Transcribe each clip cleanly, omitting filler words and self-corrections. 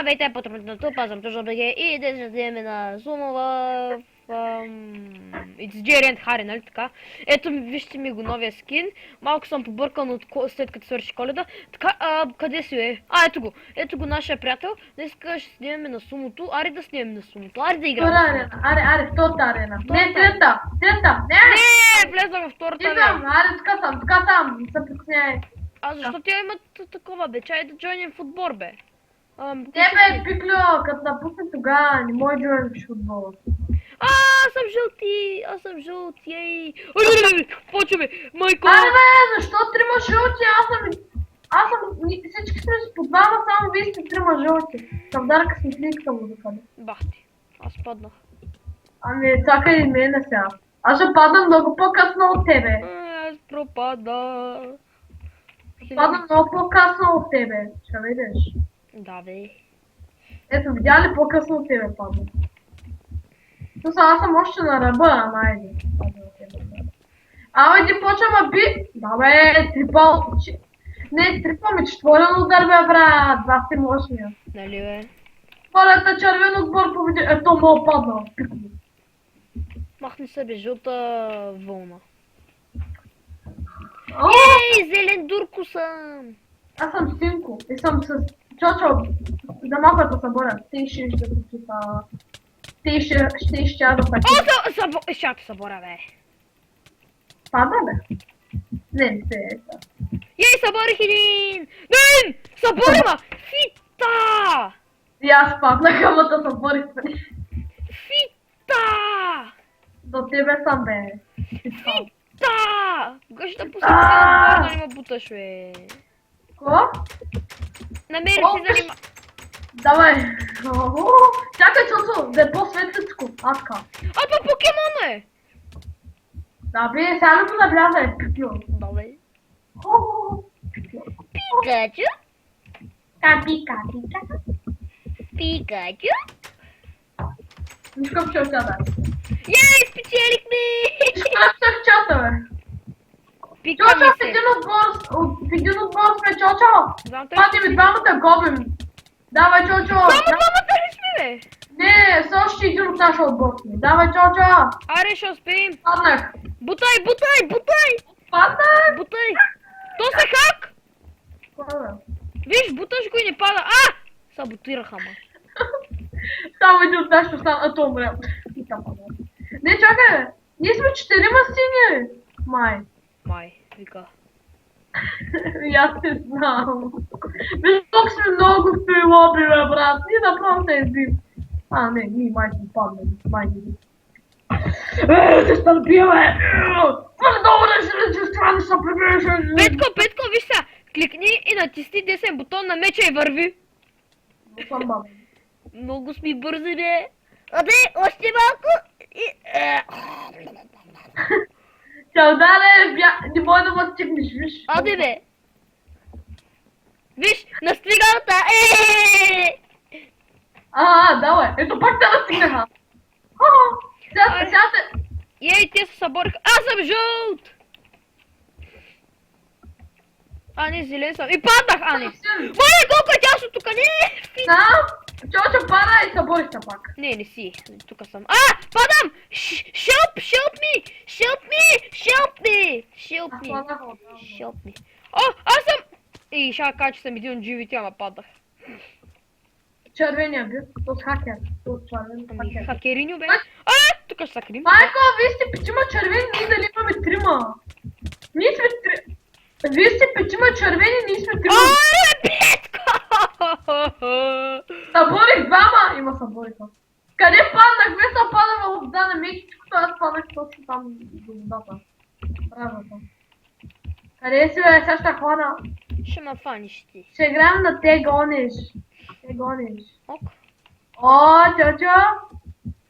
Здравейте, потребителите, пазам точно БГ и днес ще вземем на сумо в It's Giant Harry, нали така? Ето вижте ми го новия скин. Малко съм побъркан след като свърши Коледа. Така, къде си е? Ето го нашия приятел. Днес ще снимем на сумото. Аре да снимем на сумото. Аре да играем. Втора арена. Аре, втората арена. Не, трета. Не, влезна във втората арена. Идам, аре, така там. Не се притесняй. А защо тя има такова, бе? Чай да джойнем в отбор, бе. Не бе, пикло, като напусне тогава, не може да джойнеш футбола. Аз съм жълт, ей! Почваме, майко! Аре бе, защо трима жълти? Всички сме с по двама, само вие сте трима жълти. Съвдарка с мислинката му за къде. Бах ти, аз паднах. Ами, чакай и мене сега. Аз ще падам много по-късно от тебе. Аз пропадах. Падам много по-късно от тебе. Ще видиш. Да, бе. Ето, видя ли по-късно от тебе падам? Аз съм още на ръба, ама айде. Абе, ти почва би... Да бе, трипъл... Не, трипъл ми четворен удар, бе, брат. Два сте мощния. Нали, бе? Палета червен отбор победи... Ето, мога падна. Махни се, бе, жълта вълна. О, Ей, зелен дурко съм! аз съм синко и съм с... Чочо, за малко да се боря. Ти ще се почита... Ти ще изчада пъти. О, ще се събора, бе. Пада, бе? Не, се ета. Ей, съборих един! Не! Събора, фита! И аз паднах, ама да се борих. Фита! До тебе съм, бе. Фита! Кога ще пусна да не ме буташ, бе? Ко? Намери си занима... Давай. Чакай, Чочо, да е по-светличко. Аска. А, това покемон е! Да, бе, сега ли го навляза, пипио? Да, бе. Пикачу? Пика. Пикачу? Нищо в чата, бе. Ей, спечелихме! Нищо в чата, бе. Пика ми Чочо, в се. един отбор сме, Чочо. Знам, той Пати ми двамата губим. Давай, Чочо. Само двамата ли сме, бе? Не, с още един от нашия отбор сме. Давай, Чочо. Аре, ще успеем. Паднах. Бутай! Паднах. Бутай! То се хак! Виж, буташ го и не пада. Саботираха, ма. Само един от нашите остана, а то умря. И там падна. Не, чакай, бе. Ние сме 4 сини. Май, вика. И аз не знам. Виж колко сме много в този лоби, бе, брат. Ние направо се избим. Не, ние май сме паднали. Май не. Се стърпиме! Твърде много да се страни са прибираше! Петко, виж сега. Кликни и натисни десен бутон на меча и върви. Много сме бързи, бе. Абе, още малко. Чао, дале, не може да ме стигнеш, виж. Аде, бе. Виж, настигалата. Давай. Ето пак те настигнаха. Сега те... Ей, те се събориха. Аз съм жълт. Не, зелен съм. И паднах, не. Моля, колко е тясно тук, не. Чочо, пада и съборихте пак. Не си. Тук съм. Падам! Help me! Аз съм... Ще кажа, че съм един от живите, ама падах. Червения бил, от хакер. От червен хакер. Хакериньо, бе. Тук ще са крим. Майко, вие сте петима червени, ние дали имаме трима. Ние сме три... Вие сте петима червени, ние сме трима. Петко! Съборих двама! Има събориха. Къде паднах? Вие са падаме от вода на мечичкото, аз паднах точно там до водата. Разата. Къде си, бе? Сега ще хвана. Ще ме фаниш ти. Ще играем на те гониш. Ок. Чочо!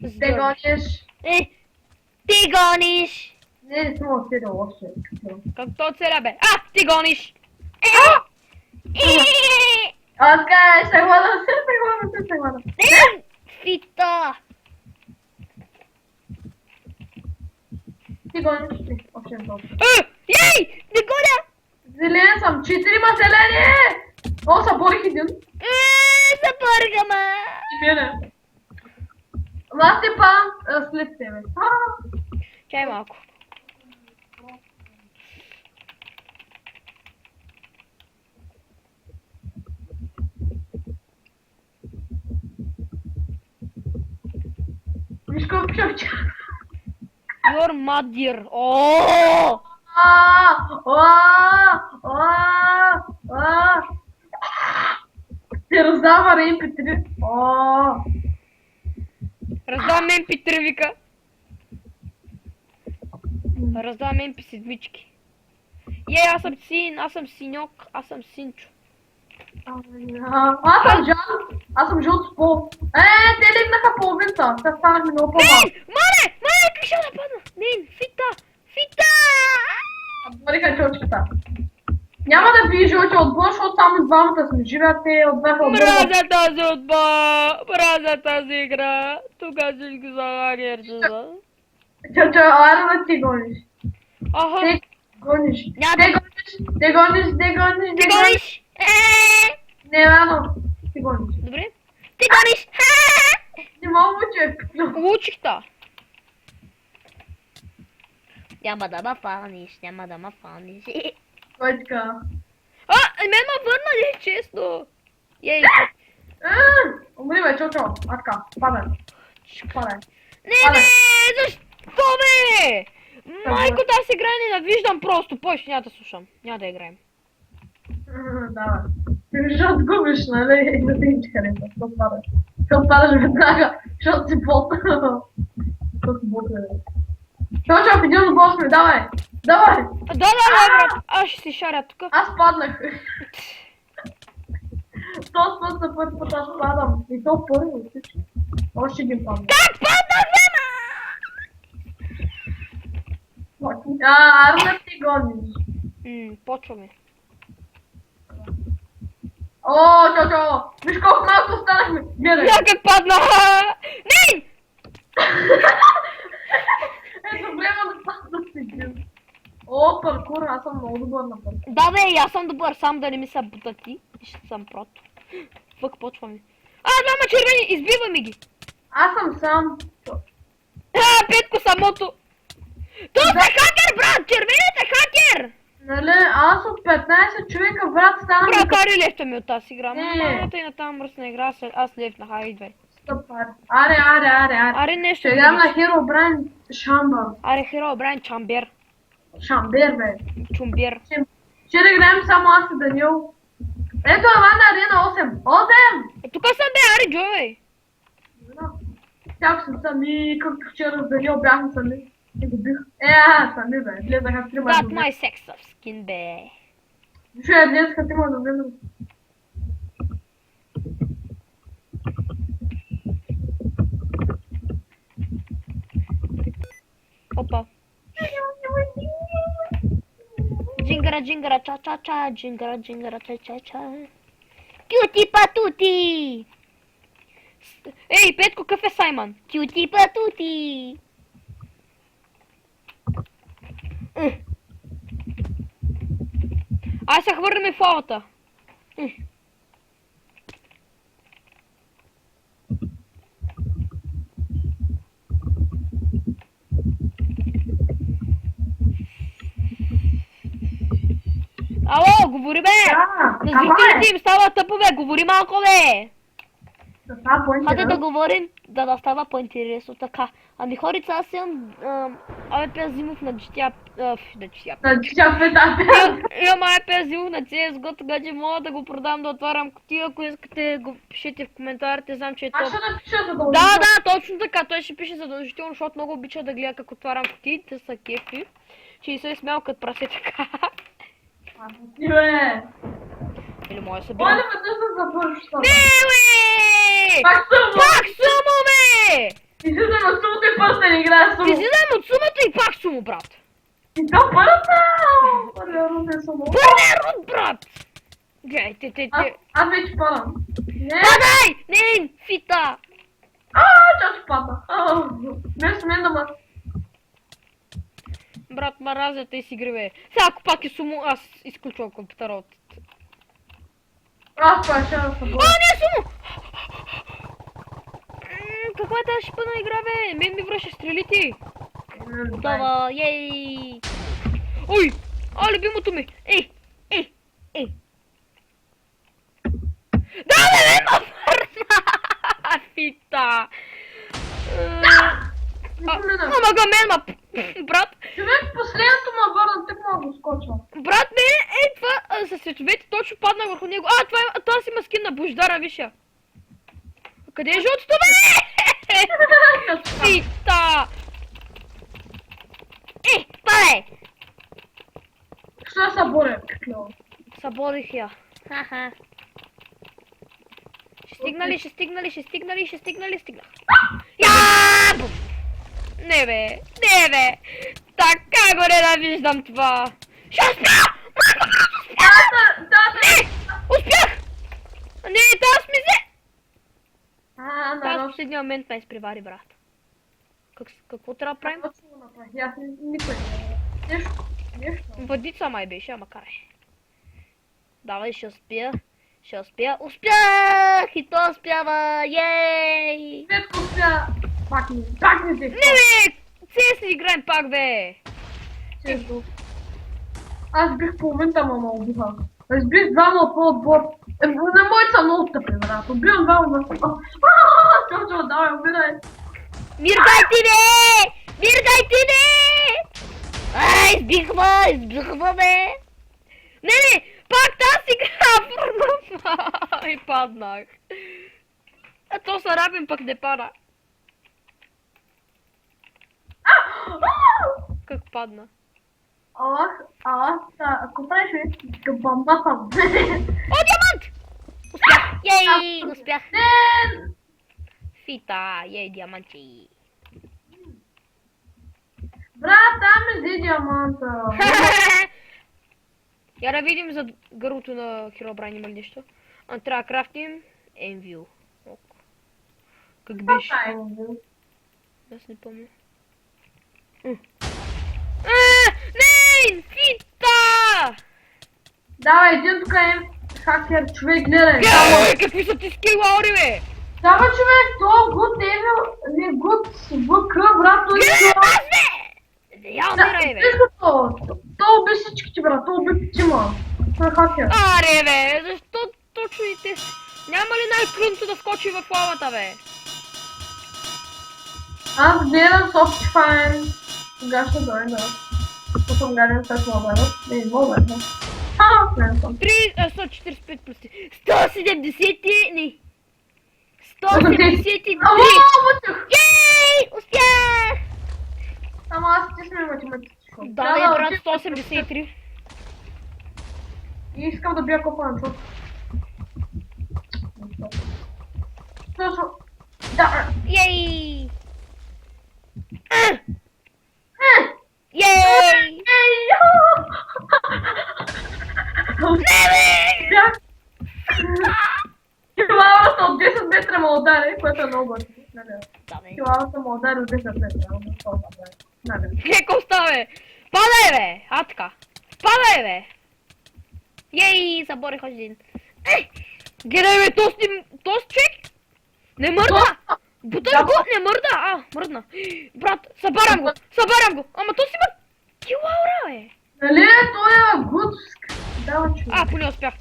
Те Здравей. гониш. Ти гониш! Не съм отседал още. Как то целя, бе? Ти гониш! Окей, ще хвана. Фита! Ти гониш. Още не толкова. Ей! Не гоня! Зелен съм. 4 зелени! О, съборих един. Събърга Мире. Аз те падам след тебе. Чай малко. Виж колко човче. Your mother. О! Ти раздава MP3. Раздавам MP3, вика. Раздавам MP7. Аз съм синьок, аз съм синчо. Аз съм Жан, аз съм жълт с пол. Те легнаха половинта, те станахме много по-малко. Мале, как ще нападна? Нейн, фита! Бъдеха чочката. Няма да бие жълтия отбор, защото само двамата сме живи, а те отбеха отбор. Мразя тази отбор, мразя тази игра. Тук всички са лагерчета. Чочо, айде да ти гониш. Аха, Те гониш. Няма Те да- гониш, те гониш, те гониш, ти гониш! Не, рано. Ти гониш. Добре? Ти гониш! Не мога човек. Учих та. Няма да ма фаниш, няма да ма фаниш. Кой е така? Мен ма върна ли, честно? Ей, Умри бе, чочо. А така, падай. Падай. не, защо бе? Майко, тази игра ненавиждам просто. Повече няма да слушам. Няма да играем. Да. Ти защото губиш, нали? Не ти ги хареса. Защото падаш. Защото падаш веднага. Защото си бот. Защото си бот, бе. Чочо, в един отбор сме, давай. Давай. Да, брат. Аз ще си шаря тук. Аз паднах. То път за първи път аз падам. И то първи от всички. Още ги падам. Как паднах, бе, Арна ти гониш. почваме. О, чочо. Виж колко малко останахме. Гледай. Я как падна! Не! Време да падна си. О, паркур, аз съм много добър на паркур. Да, бе, аз съм добър, сам да не ми са бутати. И ще съм прото. Фък, почваме. Двама червени, избиваме ги. Аз съм сам. Петко самото. Това е хакер, брат! Червеният е хакер! Нали, аз от 15 човека, брат, станах Брат, ари лефта ми от тази игра. Не. Мамата и на тази мръсна игра, аз лефнах, идвай. стъпар. Аре. Аре нещо. Ще играм на Hero Brand Шамбър. Аре, Херо, Брайан, Чамбер. Шамбер, бе. Чумбер. Ще да играем само аз и Данил. Ето Авана Арена 8. 8! Тук съм, бе, аре, Джой. Тях съм сами, както вчера с Данил бяхме сами. И го бих. Сами, бе. Влезаха трима. That's my sex of skin, бе. Ще влезаха трима да влезам. Опа. Джингара, ча-ча-ча, джингара, ча-ча-ча. Кюти патути! Ей, Петко, какъв е Саймън? Кюти патути! Ай, се хвърляме в лавата. Ало, говори, бе! На зрителите им става тъпо, бе! Говори малко, бе! Хайде да говорим, да става по-интересно така. Ами хорица, аз имам АВП Зимов на GTA... Имам АВП Зимов на CSGO, така че мога да го продам, да отварям кутия. Ако искате, го пишете в коментарите, знам, че е Аз топ. ще напиша задължително. Да, точно така, той ще пише задължително, защото много обича да гледа как отварям кутии, те са кефи. Че и се е смял като прасе така. Ти, бе. Или може да се Моля, бира. веднъж да завършиш това. Не, бе! Пак сумо! Пак сумо, бе! Излизам от сумото и пърста не играя сумо. Излизам от сумата и пак сумо, брат. И то пърста! Първия рунд е сумо. Първия рунд, брат! Гледай, те. Аз вече падам. Не! Падай! Не, фита! Чак пада. Вместо мен да ма... Брат, маразя те си гребе. Сега ако пак е сумо, аз изключвам компютъра от... Аз това ще да се О, бъда. не е сумо! това е тази шипана игра, бе? Мен ми връща стрелите. Готова, ей! Ой! А, любимото ми! Ей! Ей! Ей! Да, бе, ме върна! Фита! Ама мен, брат! Човек, последното ма върна, тък мога скочва. Брат, не, това със световете точно падна върху него. А, това си има скин на Бождара, виж я. Къде е жълтото, бе? Фита! Пае! Що са боря? Съборих я. Ха-ха. Ще стигнали. Стигнах. Я! Не бе. Така го ненавиждам това. Ще успя! Не! Успях! Не, тази ми взе! Тази в последния момент ме изпревари, брат. Какво трябва да правим? Никой не е. Нещо. Водица май беше, ама карай. Давай, ще успя. Успях! И то успява! Ей! Петко успя. Пак не те. Не бе! CS ли играем пак, бе? Често. Аз бих половината ма убиха. Аз бих двама по отбор. На моите са много тъпи, брат. Убивам двама на сега. Чорчо, давай, убирай. Миргайте, бе! Ай, избихва, бе! Не, пак тази игра, пърнав! И паднах. А то са равен, пък не пада. Как падна? Ако правиш бомба съм. О, диамант! Успях! Ей, успях! Фита, ей, диаманти! Брат, там е диаманта. Я да видим за гърлото на Херобрайн има ли нещо. Трябва да крафтим Envil. Как беше? Аз не помня. Не! Фита! Давай, един тук е хакер, човек, гледай. Какви са ти скилаури, бе? Дава, човек, то гуд евил, не гуд ВК, брат, той гледай, аз, бе! Я умирай, бе! То уби всичките, брат, то уби петима. Той е хакер. Аре, бе, защо точно и те? Няма ли най-крънто да скочи в лавата, бе? Аз гледам Optifine. Кога ще дойда? Потом гледам с мобайла. Не, мобайла. Не съм. 145 плюс 170, не. 173. Ей, успях! Ама аз ти сме математическо. Да, бе, брат, 183. И искам да бия копа на чук. Да. Ей! Ей! Килавата от 10 метра ме удари, което е много бързо. Да, бе. Килавата ме удари от 10 метра. Какво става, бе? Падай, бе! А, така. Падай, бе! Ей, заборих още един. Гледай, бе, този човек! Не мърда! Бутър го, не мърда! Мръдна. Брат, събарям го! Ама то си има килаура, бе! Нали, той е гудск. Дава, човек. Поне успях.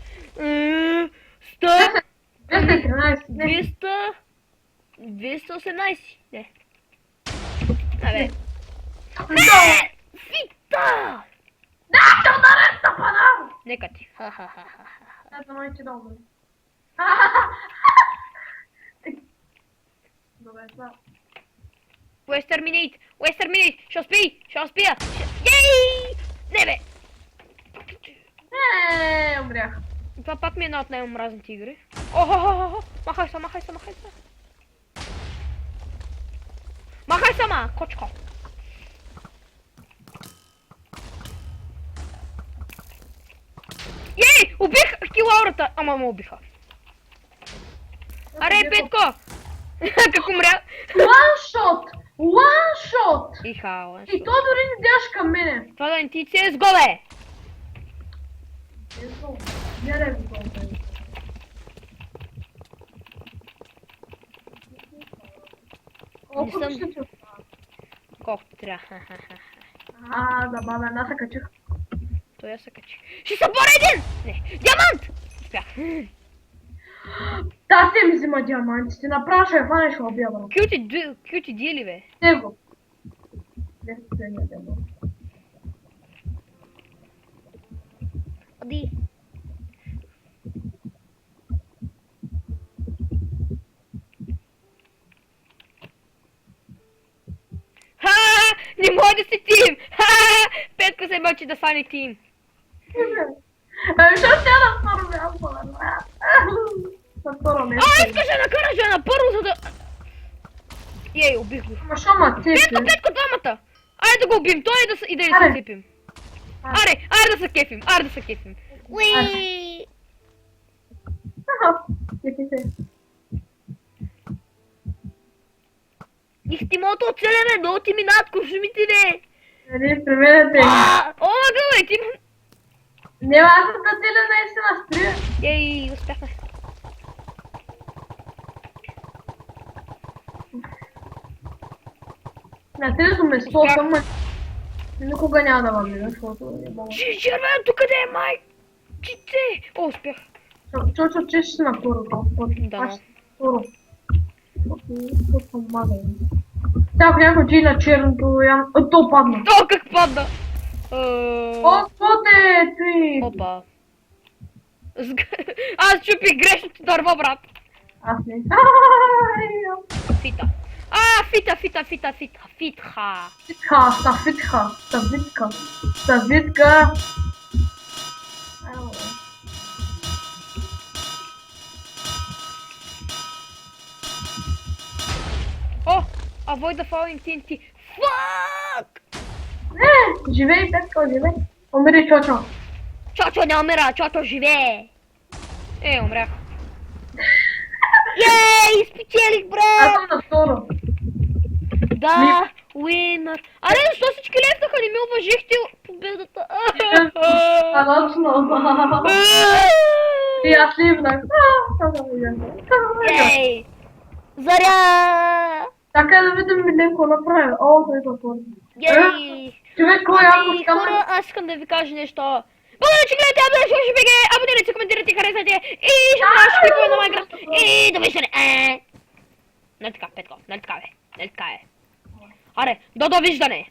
213. 218. Не. Абе. Фита! Да, те ударя стъпана! Нека ти. Да, май ти долу. Добре, това. West Terminate! Ще успея! Ей! Не, бе! Умрях. Това пак ми е една от най-омразните игри. Охо! Махай се! Махай сама, кочко! Ей! Убих килаурата! Ама ме убиха. Аре, Петко! Как умря? One shot! Иха, И то дори не дяш към мене. това да не ти CSGO, бе! Гледай го това. Колко съм- ще чу? Колкото трябва. Забавен, аз се качих. Той я се качи. Ще събора един! Не, диамант! Успях. Да, се ми взима диамантите, направо ще я фанеш ще убия, брат. Кюти дили, бе. Него. Не се не демо. Оди. Ха! Не може да си тим! Ха! Петко се мъчи да стане тим. Що ще на второ място, бе? На второ място. Искаше да накара жена първо, за да... Ей, убих го. Ама шо ма цепи? Петко, двамата! Айде да го убим, той и да Аре. се цепим. Айде да се кефим. Уи! Цепи се. Ихтимото оцелене, много ти минат куршумите, бе! Нали, применете. О, гъбе, ти... Не, аз съм тателя наистина стрия. Ей, успяхме. На трето место Успях. съм, никога няма да въбия, защото не мога. Червеното къде е, майчице? О, успях. Чочо, че ще на второ, Да. аз ще на второ. Защото съм мага. Сега ако някой ти на черното, то падна. О, как падна! О, какво те, ти? Опа. Аз чупих грешното дърво, брат. Аз не. Фита. Фитха. Ставитка. О, avoid the falling TNT. Fuck! Не, живей, Петко, живей. Умери, Чочо. Чочо не умира, Чочо живее. Умрях. Ей, спечелих, Аз брат! съм на второ. Да, уинър. Аре, защо всички лепнаха? Не ми уважихте победата. Нарочно. И аз ливнах. Ей! Заря! Така да видим Миленко направи. О, той е затворен. Ей! Човек, кой ако Ей, скам... хора, аз искам да ви кажа нещо. Благодаря, че гледате, абонирайте, коментирайте, харесайте и ще правиш клипове на Майнкрафт и довиждане. Нали така, Петко, нали така бе, нали така е. Аре, до довиждане!